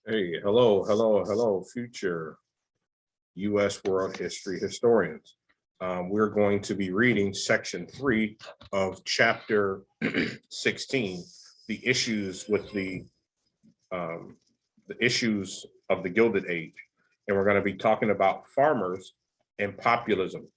Hey, hello, future U.S. world history historians. We're going to be reading section 3 of chapter 16, the issues with the issues of the Gilded Age. And we're going to be talking about farmers and populism.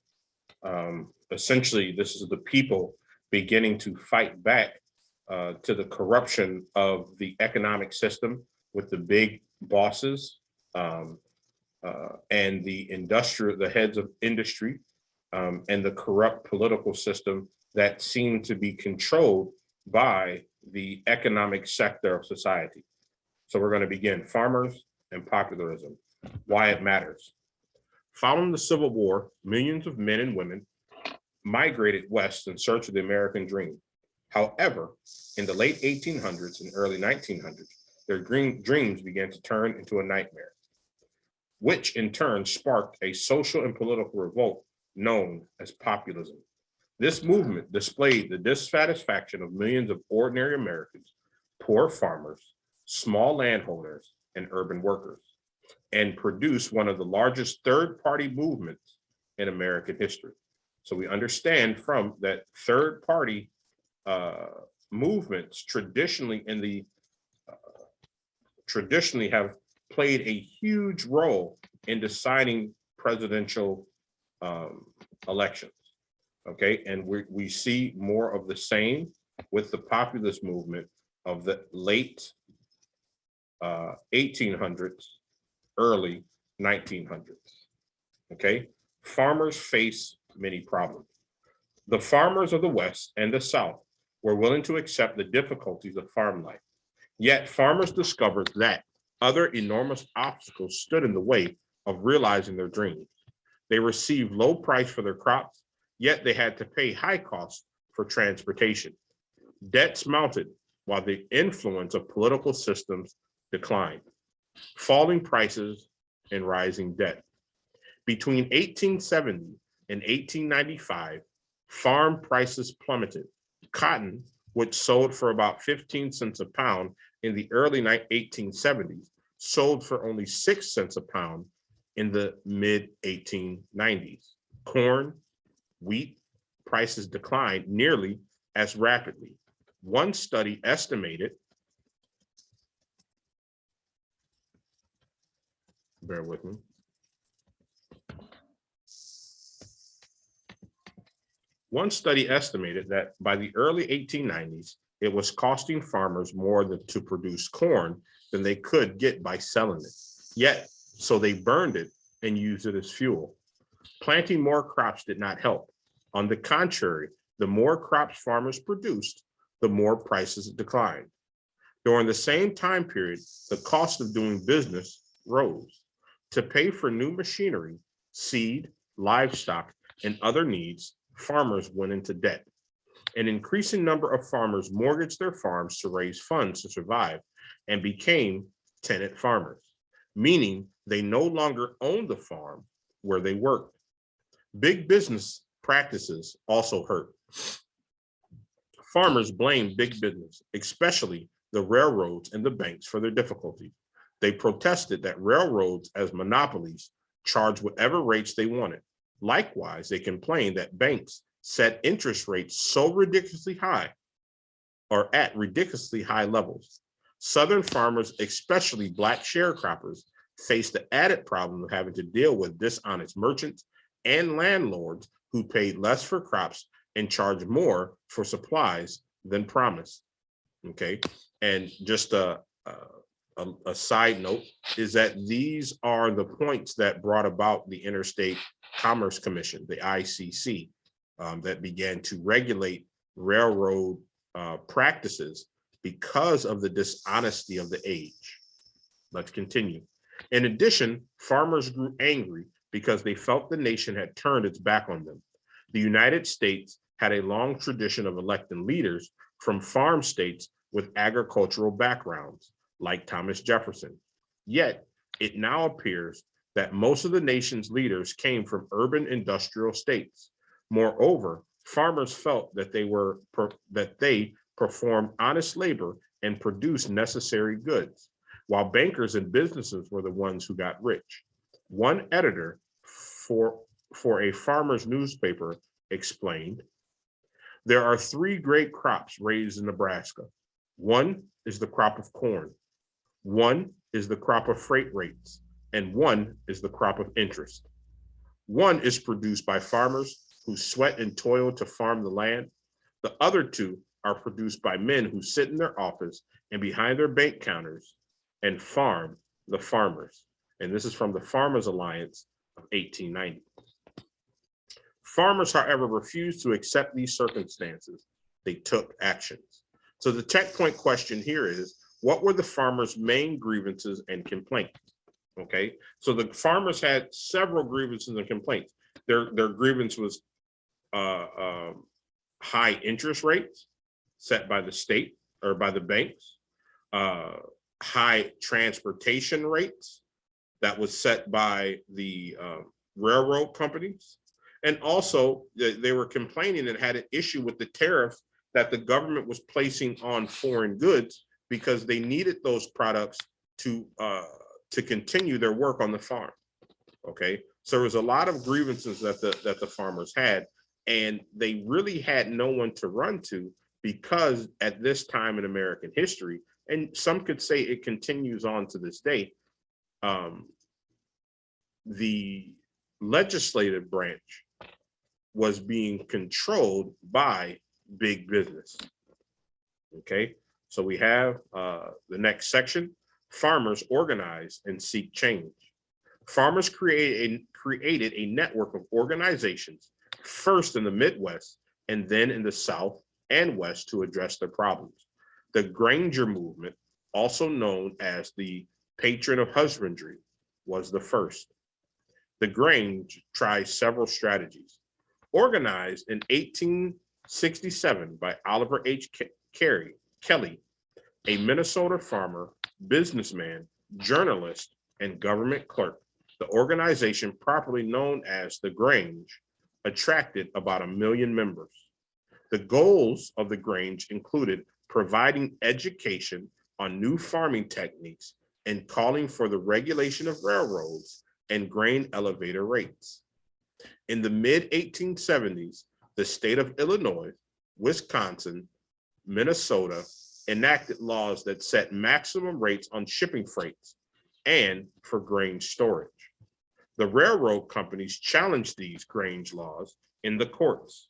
Essentially, this is the people beginning to fight back to the corruption of the economic system with the big bosses and the heads of industry, and the corrupt political system that seem to be controlled by the economic sector of society. So we're going to begin farmers and popularism, why it matters. Following the Civil War, millions of men and women migrated west in search of the American dream. However, in the late 1800s and early 1900s, their dreams began to turn into a nightmare, which in turn sparked a social and political revolt known as populism. This movement displayed the dissatisfaction of millions of ordinary Americans, poor farmers, small landholders, and urban workers, and produced one of the largest third-party movements in American history. So we understand from that third-party movements traditionally have played a huge role in deciding presidential elections. Okay, and we see more of the same with the populist movement of the late 1800s, early 1900s. Okay, farmers face many problems. The farmers of the West and the South were willing to accept the difficulties of farm life. Yet farmers discovered that other enormous obstacles stood in the way of realizing their dreams. They received low price for their crops, yet they had to pay high costs for transportation. Debts mounted while the influence of political systems declined, falling prices and rising debt. Between 1870 and 1895, farm prices plummeted. Cotton, which sold for about 15 cents a pound in the early 1870s, sold for only 6 cents a pound in the mid 1890s. Corn, wheat prices declined nearly as rapidly. One study estimated, bear with me. One study estimated that by the early 1890s, it was costing farmers more to produce corn than they could get by selling it. Yet, so they burned it and used it as fuel. Planting more crops did not help. On the contrary, the more crops farmers produced, the more prices declined. During the same time period, the cost of doing business rose. To pay for new machinery, seed, livestock, and other needs, farmers went into debt. An increasing number of farmers mortgaged their farms to raise funds to survive and became tenant farmers, meaning they no longer owned the farm where they worked. Big business practices also hurt. Farmers blamed big business, especially the railroads and the banks, for their difficulties. They protested that railroads, as monopolies, charged whatever rates they wanted. Likewise, they complained that banks set interest rates so ridiculously high, or at ridiculously high levels. Southern farmers, especially Black sharecroppers, faced the added problem of having to deal with dishonest merchants and landlords who paid less for crops and charged more for supplies than promised. Okay, and just a side note is that these are the points that brought about the Interstate Commerce Commission, the ICC, that began to regulate railroad practices because of the dishonesty of the age. Let's continue. In addition, farmers grew angry because they felt the nation had turned its back on them. The United States had a long tradition of electing leaders from farm states with agricultural backgrounds, like Thomas Jefferson. Yet, it now appears that most of the nation's leaders came from urban industrial states. Moreover, farmers felt that they performed honest labor and produced necessary goods. while bankers and businesses were the ones who got rich. One editor for a farmer's newspaper explained, there are three great crops raised in Nebraska. One is the crop of corn, one is the crop of freight rates, and one is the crop of interest. One is produced by farmers who sweat and toil to farm the land. The other two are produced by men who sit in their office and behind their bank counters and farm the farmers. And this is from the Farmers Alliance of 1890. Farmers, however, refused to accept these circumstances. They took actions. So the checkpoint question here is, what were the farmers' main grievances and complaints? Okay, so the farmers had several grievances and complaints. Their grievance was high interest rates set by the state or by the banks, high transportation rates that was set by the railroad companies. And also they were complaining and had an issue with the tariff that the government was placing on foreign goods because they needed those products to continue their work on the farm. Okay, so there was a lot of grievances that the farmers had, and they really had no one to run to, because at this time in American history, and some could say it continues on to this day, the legislative branch was being controlled by big business. Okay, so we have the next section. Farmers organize and seek change. Farmers created a network of organizations, first in the Midwest and then in the South and West, to address their problems. The Granger movement, also known as the Patron of Husbandry, was the first. The Grange tried several strategies. Organized in 1867 by Oliver H. Kelly, a Minnesota farmer, businessman, journalist, and government clerk, the organization, properly known as the Grange, attracted about 1 million members. The goals of the Grange included providing education on new farming techniques and calling for the regulation of railroads and grain elevator rates. In the mid-1870s, the state of Illinois, Wisconsin, Minnesota enacted laws that set maximum rates on shipping freights and for grain storage. The railroad companies challenged these Grange laws in the courts,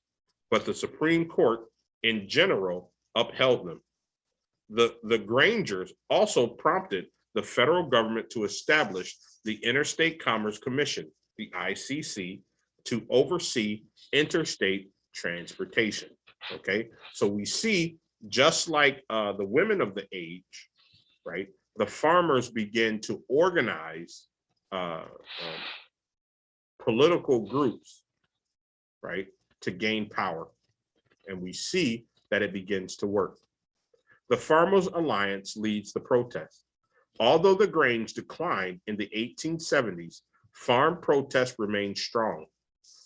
but the Supreme Court in general upheld them. The Grangers also prompted the federal government to establish the Interstate Commerce Commission, the ICC, to oversee interstate transportation. Okay, so we see, just like the women of the age, right, the farmers begin to organize political groups, right, to gain power. And we see that it begins to work. The Farmers Alliance leads the protest. Although the Grange declined in the 1870s, farm protests remained strong.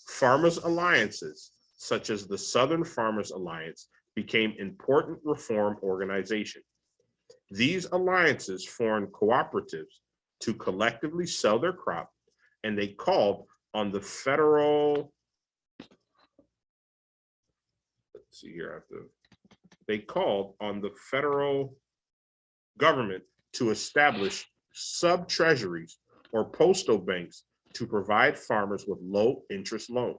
Farmers' alliances, such as the Southern Farmers Alliance, became important reform organizations. These alliances formed cooperatives to collectively sell their crop, and they called on the federal, they called on the federal government to establish sub-treasuries or postal banks to provide farmers with low interest loans.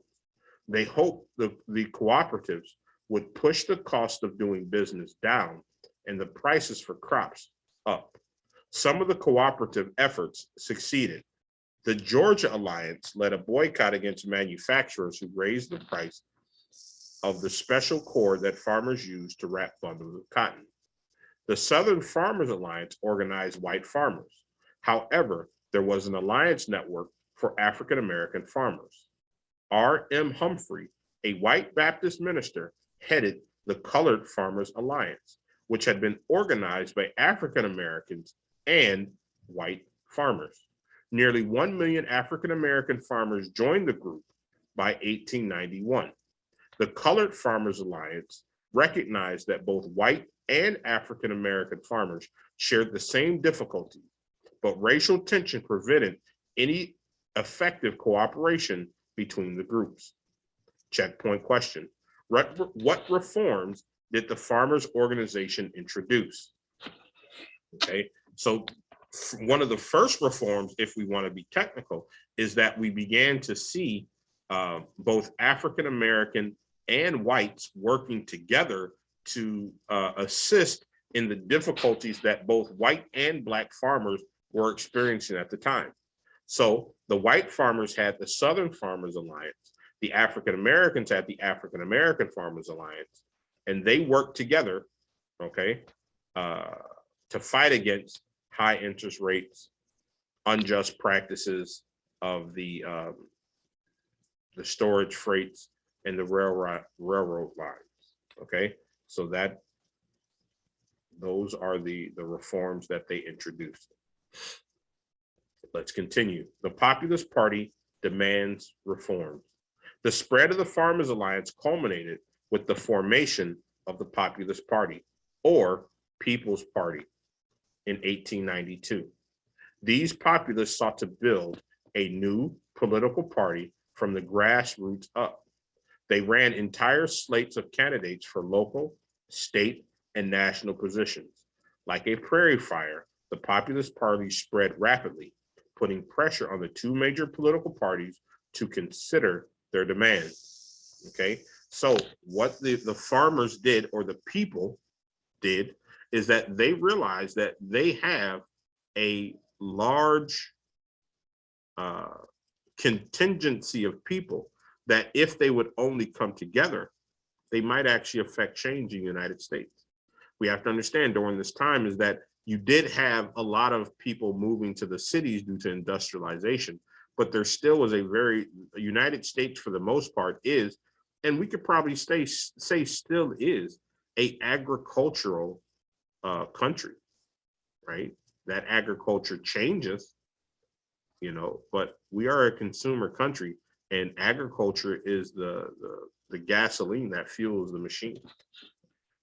They hoped the cooperatives would push the cost of doing business down and the prices for crops up. Some of the cooperative efforts succeeded. The Georgia Alliance led a boycott against manufacturers who raised the price of the special cord that farmers used to wrap bundles of cotton. The Southern Farmers Alliance organized white farmers. However, there was an alliance network for African American farmers. R.M. Humphrey, a white Baptist minister, headed the Colored Farmers Alliance, which had been organized by African Americans and white farmers. Nearly 1 million African American farmers joined the group by 1891. The Colored Farmers Alliance recognized that both white and African American farmers shared the same difficulties, but racial tension prevented any effective cooperation between the groups. Checkpoint question. What reforms did the farmers organization introduce? Okay, so one of the first reforms, if we want to be technical, is that we began to see both African American and whites working together to assist in the difficulties that both white and Black farmers were experiencing at the time. So the white farmers had the Southern Farmers Alliance, the African Americans had the African American Farmers Alliance, and they worked together, okay, to fight against high interest rates, unjust practices of the storage freights and the railroad lines. Okay, so that those are the reforms that they introduced. Let's continue. The Populist Party demands reforms. The spread of the Farmers Alliance culminated with the formation of the Populist Party, or People's Party, in 1892. These populists sought to build a new political party from the grassroots up. They ran entire slates of candidates for local, state, and national positions. Like a prairie fire, the Populist Party spread rapidly, putting pressure on the two major political parties to consider their demands. Okay, so what the farmers did, or the people did, is that they realized that they have a large contingency of people that if they would only come together, they might actually affect change in the United States. We have to understand during this time is that you did have a lot of people moving to the cities due to industrialization, but there still was a very, United States for the most part is, and we could probably say still is, a agricultural country, right? That agriculture changes, you know, but we are a consumer country, and agriculture is the gasoline that fuels the machine.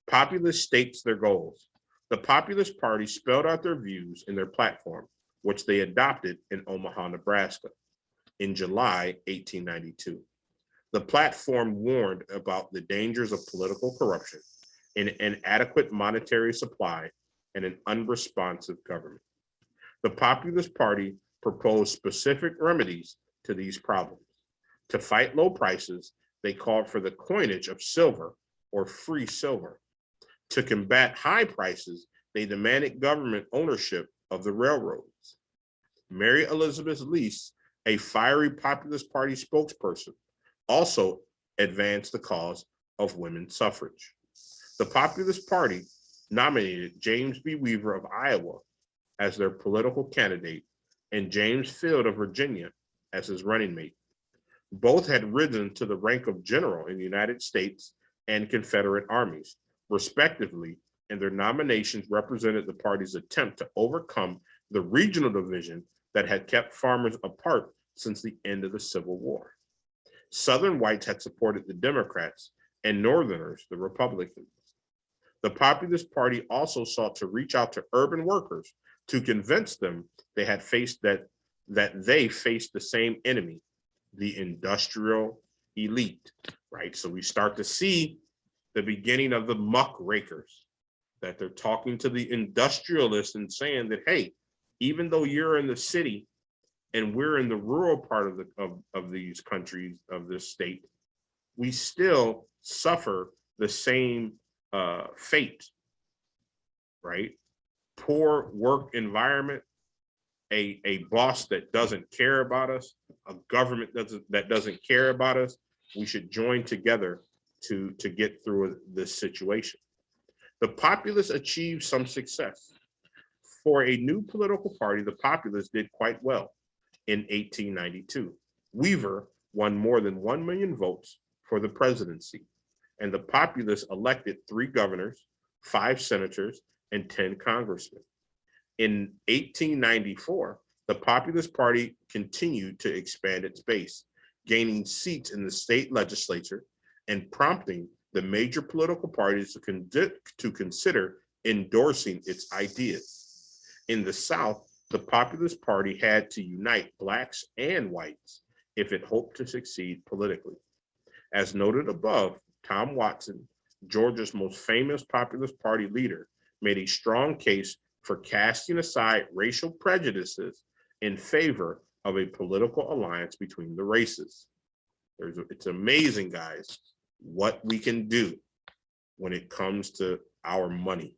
Populists states their goals. The Populist Party spelled out their views in their platform, which they adopted in Omaha, Nebraska, in July 1892. The platform warned about the dangers of political corruption, an inadequate monetary supply, and an unresponsive government. The Populist Party proposed specific remedies to these problems. To fight low prices, they called for the coinage of silver, or free silver. To combat high prices, they demanded government ownership of the railroads. Mary Elizabeth Lease, a fiery Populist Party spokesperson, also advanced the cause of women's suffrage. The Populist Party nominated James B. Weaver of Iowa as their political candidate and James Field of Virginia as his running mate. Both had risen to the rank of general in the United States and Confederate armies, respectively, and their nominations represented the party's attempt to overcome the regional division that had kept farmers apart since the end of the Civil War. Southern whites had supported the Democrats and Northerners, the Republicans. The Populist Party also sought to reach out to urban workers to convince them they had faced that they faced the same enemy, the industrial elite, right? So we start to see the beginning of the muckrakers, that they're talking to the industrialists and saying that, hey, even though you're in the city and we're in the rural part of these countries, of this state, we still suffer the same fate, right? Poor work environment, a boss that doesn't care about us, a government that doesn't care about us. We should join together to get through this situation. The Populists achieved some success. For a new political party, the Populists did quite well in 1892. Weaver won more than 1 million votes for the presidency, and the Populists elected 3 governors, 5 senators, and 10 congressmen. In 1894, the Populist Party continued to expand its base, gaining seats in the state legislature and prompting the major political parties to consider endorsing its ideas. In the South, the Populist Party had to unite Blacks and whites if it hoped to succeed politically. As noted above, Tom Watson, Georgia's most famous Populist Party leader, made a strong case for casting aside racial prejudices in favor of a political alliance between the races. It's amazing, guys, what we can do when it comes to our money.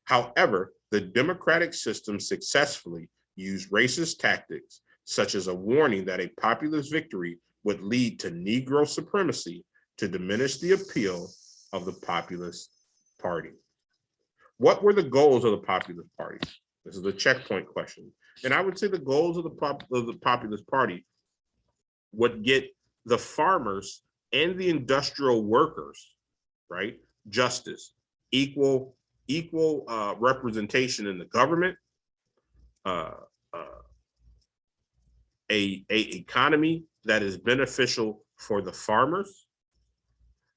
However, the democratic system successfully used racist tactics, such as a warning that a populist victory would lead to Negro supremacy, to diminish the appeal of the Populist Party. What were the goals of the Populist Party? This is a checkpoint question. And I would say the goals of the Populist Party would get the farmers and the industrial workers, right? Justice, equal representation in the government, a economy that is beneficial for the farmers,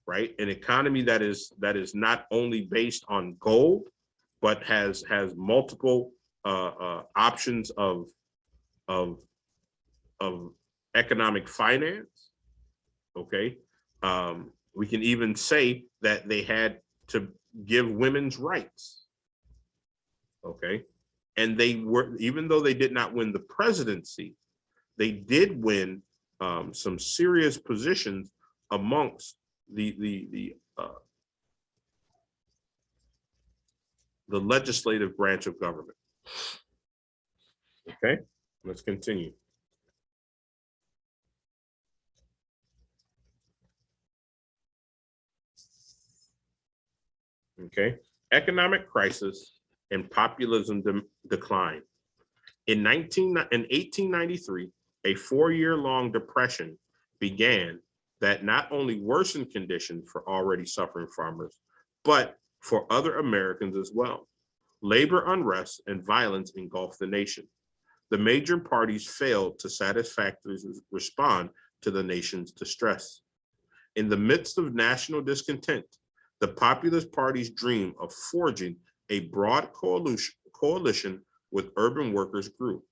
right? An economy that is not only based on gold, but has multiple options of economic finance. Okay, we can even say that they had to give women's rights. Okay, and they were, even though they did not win the presidency, they did win some serious positions amongst the legislative branch of government. Okay, let's continue. Okay, economic crisis and populism decline. In 1893, a 4-year-long depression began that not only worsened conditions for already suffering farmers, but for other Americans as well. Labor unrest and violence engulfed the nation. The major parties failed to satisfactorily respond to the nation's distress. In the midst of national discontent, the Populist Party's dream of forging a broad coalition with urban workers grew.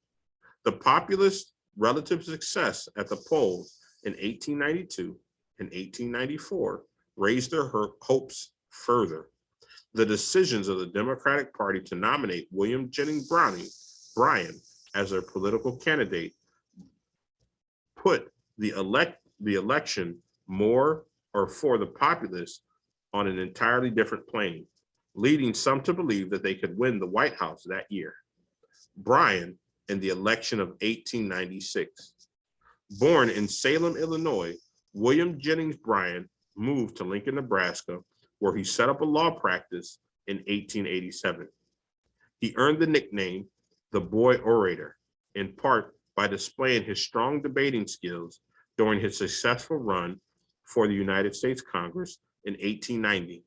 The Populist relative success at the polls in 1892 and 1894 raised their hopes further. The decisions of the Democratic Party to nominate William Jennings Bryan as their political candidate put the election more or for the Populists on an entirely different plane, leading some to believe that they could win the White House that year. Bryan in the election of 1896. Born in Salem, Illinois, William Jennings Bryan moved to Lincoln, Nebraska, where he set up a law practice in 1887. He earned the nickname, the Boy Orator, in part by displaying his strong debating skills during his successful run for the United States Congress in 1890.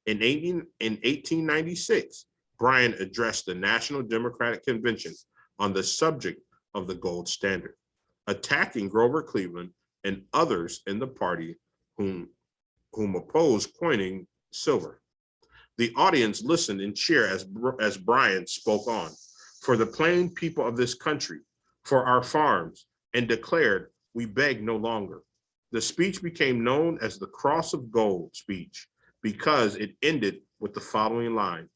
In 1896, Bryan addressed the National Democratic Convention on the subject of the gold standard, attacking Grover Cleveland and others in the party whom opposed coining silver. The audience listened and cheered as Bryan spoke on, for the plain people of this country, for our farms, and declared, "We beg no longer." The speech became known as the Cross of Gold speech because it ended with the following line: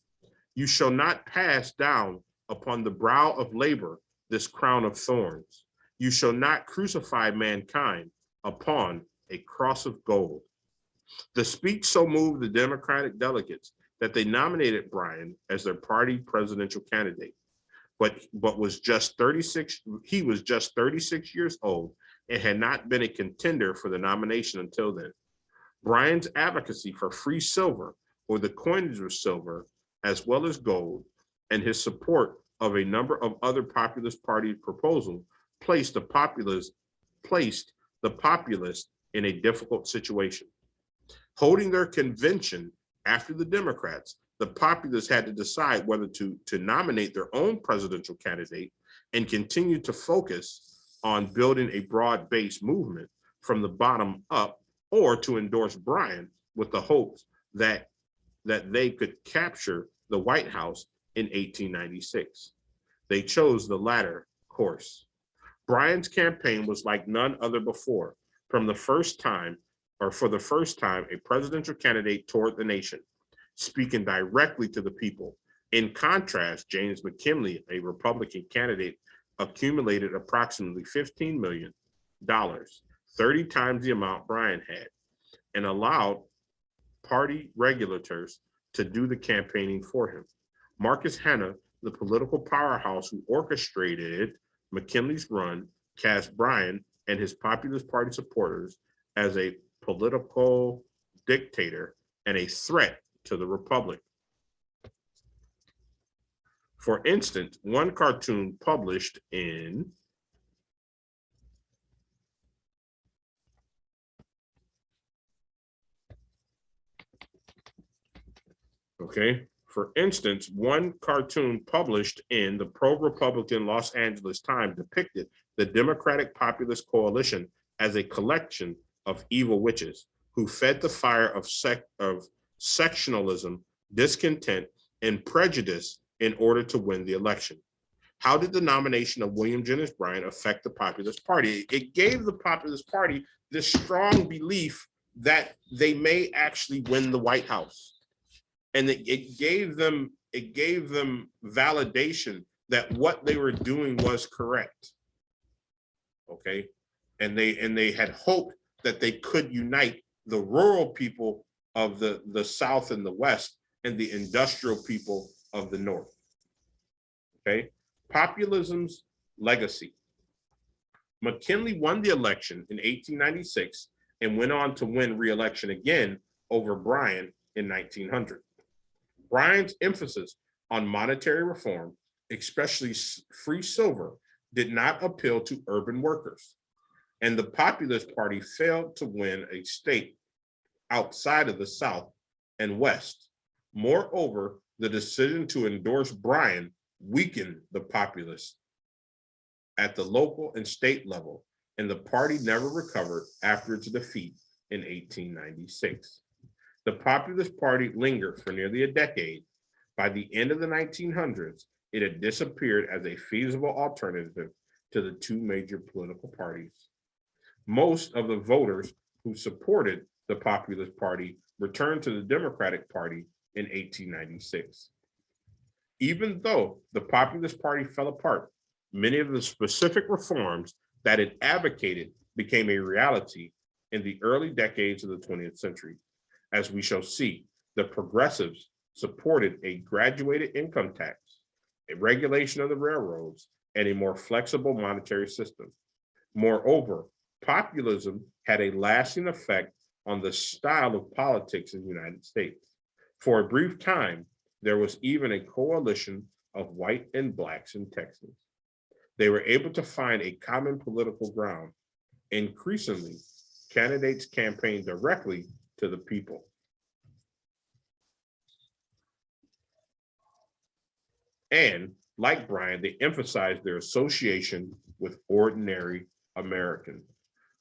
"You shall not pass down upon the brow of labor this crown of thorns. You shall not crucify mankind upon a cross of gold." The speech so moved the Democratic delegates that they nominated Bryan as their party presidential candidate. But was just 36, he was just 36 years old and had not been a contender for the nomination until then. Bryan's advocacy for free silver, or the coinage of silver, as well as gold, and his support of a number of other Populist Party proposals placed the Populist in a difficult situation. Holding their convention after the Democrats, the Populists had to decide whether to nominate their own presidential candidate and continue to focus on building a broad-based movement from the bottom up, or to endorse Bryan with the hopes that they could capture the White House in 1896. They chose the latter course. Bryan's campaign was like none other before. For the first time, a presidential candidate toured the nation, speaking directly to the people. In contrast, James McKinley, a Republican candidate, accumulated approximately $15 million, 30 times the amount Bryan had, and allowed party regulators to do the campaigning for him. Marcus Hanna, the political powerhouse who orchestrated McKinley's run, cast Bryan and his Populist Party supporters as a political dictator and a threat to the Republic. For instance, one cartoon published in the pro-Republican Los Angeles Times depicted the Democratic Populist Coalition as a collection of evil witches who fed the fire of sectionalism, discontent, and prejudice in order to win the election. How did the nomination of William Jennings Bryan affect the Populist Party? It gave the Populist Party this strong belief that they may actually win the White House. And it gave them validation that what they were doing was correct. Okay. And they had hoped that they could unite the rural people of the South and the West and the industrial people of the North. Okay. Populism's legacy. McKinley won the election in 1896 and went on to win re-election again over Bryan in 1900. Bryan's emphasis on monetary reform, especially free silver, did not appeal to urban workers, and the Populist Party failed to win a state outside of the South and West. Moreover, the decision to endorse Bryan weakened the Populists at the local and state level, and the party never recovered after its defeat in 1896. The Populist Party lingered for nearly a decade. By the end of the 1900s, it had disappeared as a feasible alternative to the two major political parties. Most of the voters who supported the Populist Party returned to the Democratic Party in 1896. Even though the Populist Party fell apart, many of the specific reforms that it advocated became a reality in the early decades of the 20th century. As we shall see, the progressives supported a graduated income tax, a regulation of the railroads, and a more flexible monetary system. Moreover, populism had a lasting effect on the style of politics in the United States. For a brief time, there was even a coalition of white and blacks in Texas. They were able to find a common political ground. Increasingly, candidates campaigned directly to the people. And like Bryan, they emphasized their association with ordinary Americans.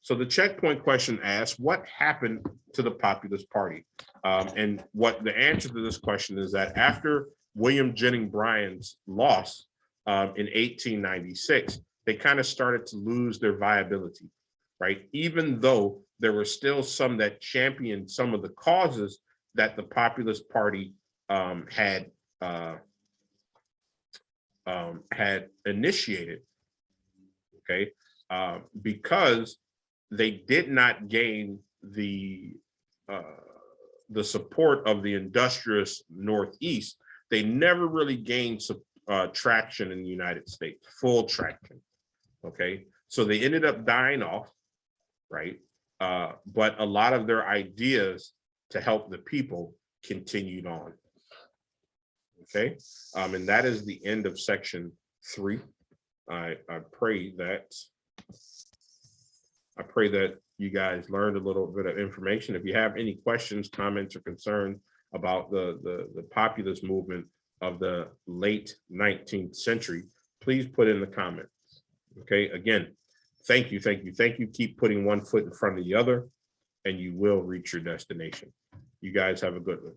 So the checkpoint question asks, what happened to the Populist Party? And what the answer to this question is that after William Jennings Bryan's loss in 1896, they kind of started to lose their viability, right? Even though there were still some that championed some of the causes that the Populist Party had initiated, okay, because they did not gain the support of the industrious Northeast. They never really gained traction in the United States, full traction, okay? So they ended up dying off, right? But a lot of their ideas to help the people continued on. Okay, and that is the end of section 3. I pray that you guys learned a little bit of information. If you have any questions, comments, or concerns about the populist movement of the late 19th century, please put in the comments. Okay, again, thank you. Keep putting one foot in front of the other. and you will reach your destination. You guys have a good one.